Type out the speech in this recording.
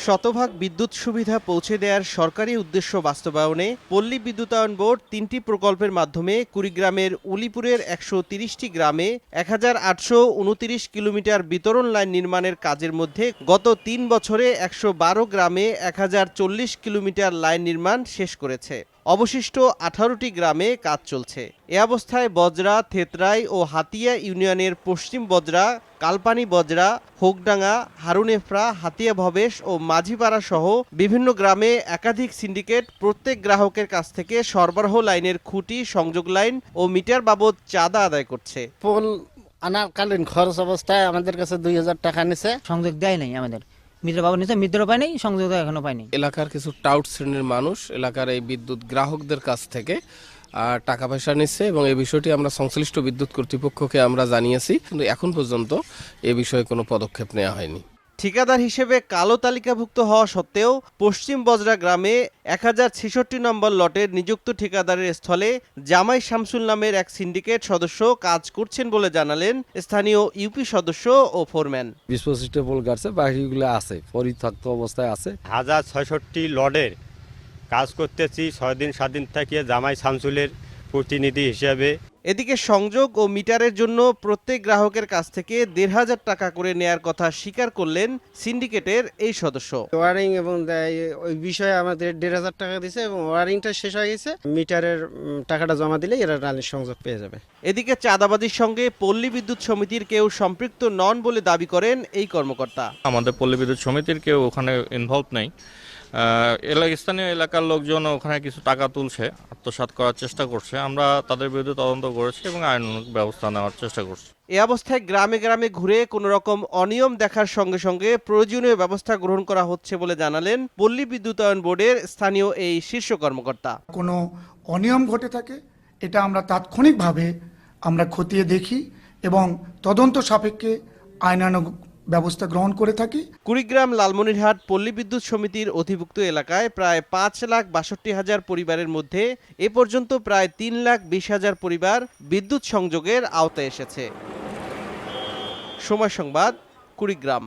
শতভাগ বিদ্যুৎ সুবিধা পৌঁছে দেওয়ার সরকারি উদ্দেশ্য বাস্তবায়নে পল্লী বিদ্যুতায়ন বোর্ড ৩টি প্রকল্পের মাধ্যমে কুড়িগ্রামের উলিপুরের ১৩০টি গ্রামে ১৮২৯ কিলোমিটার বিতরণ লাইন নির্মাণের কাজের মধ্যে গত ৩ বছরে ১১২ গ্রামে ১০৪০ কিলোমিটার লাইন নির্মাণ শেষ করেছে। অবশিষ্ট ১৮টি গ্রামে কাজ চলছে। এ অবস্থায় বজরা, থেতরাই ও হাতিয়া ইউনিয়নের পশ্চিম বজরা, কালপানি বজরা, হোকডাঙ্গা, হারুনেফরা, হাতিয়া ভবেশ ও মাঝিপাড়া সহ বিভিন্ন গ্রামে একাধিক সিন্ডিকেট প্রত্যেক গ্রাহকের কাছ থেকে সরবরাহ লাইনের খুঁটি, সংযোগ লাইন ও মিটার বাবদ চাঁদা আদায় করছে। পোল আনাকালীন খরচ অবস্থায় আমাদের কাছে ২,০০০ টাকা নিছে। সংযোগ দেয় নাই আমাদের মিত্র বাবু নিচে মিত্র পায় নাই, সংযোগ এখনো পায়নি। এলাকার কিছু টাউট শ্রেণীর মানুষ এলাকার এই বিদ্যুৎ গ্রাহকদের কাছ থেকে টাকা পয়সা নিচ্ছে এবং এই বিষয়টি আমরা সংশ্লিষ্ট বিদ্যুৎ কর্তৃপক্ষকে আমরা জানিয়েছি, কিন্তু এখন পর্যন্ত এ বিষয়ে কোনো পদক্ষেপ নেওয়া হয়নি। ঠিকাদার হিসেবে কালো তালিকাভুক্ত হওয়া সত্ত্বেও পশ্চিম বজরা গ্রামে ১০৬৬ নম্বর লটের নিযুক্ত ঠিকাদারের স্থলে জামাই শামসুল নামের এক সিন্ডিকেট সদস্য কাজ করছেন বলে জানালেন স্থানীয় ইউপি সদস্য ও ফোরম্যান। ২০-২৫টা পোল গাড়ছে, বাকিগুলো আছে পরিত্যক্ত অবস্থায় আছে। ১০৬৬ লডের কাজ করতেছি ৬ দিন ৭ দিন থেকে জামাই শামসুলের প্রতিনিধি হিসেবে। এদিকে সংযোগ ও মিটারের জন্য প্রত্যেক গ্রাহকের কাছ থেকে ১৫০০ টাকা করে নেয়ার কথা স্বীকার করলেন সিন্ডিকেটের এই সদস্য। ওয়ারিং এবং ওই বিষয়ে আমাদের ১৫০০ টাকা দিয়েছে এবং ওয়ারিংটা শেষ হয়ে গেছে। মিটারের টাকাটা জমা দিলে এরা টালির সংযোগ পেয়ে যাবে। এদিকে চাঁদাবাজির সঙ্গে পল্লী বিদ্যুৎ সমিতির কেউ সম্পৃক্ত নন বলে দাবি করেন এই কর্মকর্তা। আমাদের পল্লী বিদ্যুৎ সমিতির কেউ ওখানে ইনভলভ নেই। স্থানীয় এলাকার লোকজন ওখানে কিছু টাকা তুলছে, আত্মসাৎ করার চেষ্টা করছে। আমরা তাদের বিরুদ্ধে তদন্ত করেছি এবং আইনানুগ ব্যবস্থা নেওয়ার চেষ্টা করছি। এ অবস্থায় গ্রামে গ্রামে ঘুরে কোনো রকম অনিয়ম দেখার সঙ্গে সঙ্গে প্রয়োজনীয় ব্যবস্থা গ্রহণ করা হচ্ছে বলে জানালেন পল্লী বিদ্যুতায়ন বোর্ডের স্থানীয় এই শীর্ষ কর্মকর্তা। কোনো অনিয়ম ঘটে থাকে এটা আমরা তাৎক্ষণিকভাবে আমরা খতিয়ে দেখি এবং তদন্ত সাপেক্ষে আইনানুগ ব্যবস্থা গ্রহণ করে থাকি। কুড়িগ্রাম লালমনিরহাট পল্লী বিদ্যুৎ সমিতির অধিভুক্ত এলাকায় প্রায় ৫,৬২,০০০ পরিবারের মধ্যে এ পর্যন্ত প্রায় ৩,২০,০০০ পরিবার বিদ্যুৎ সংযোগের আওতায় এসেছে। সময় সংবাদ, কুড়িগ্রাম।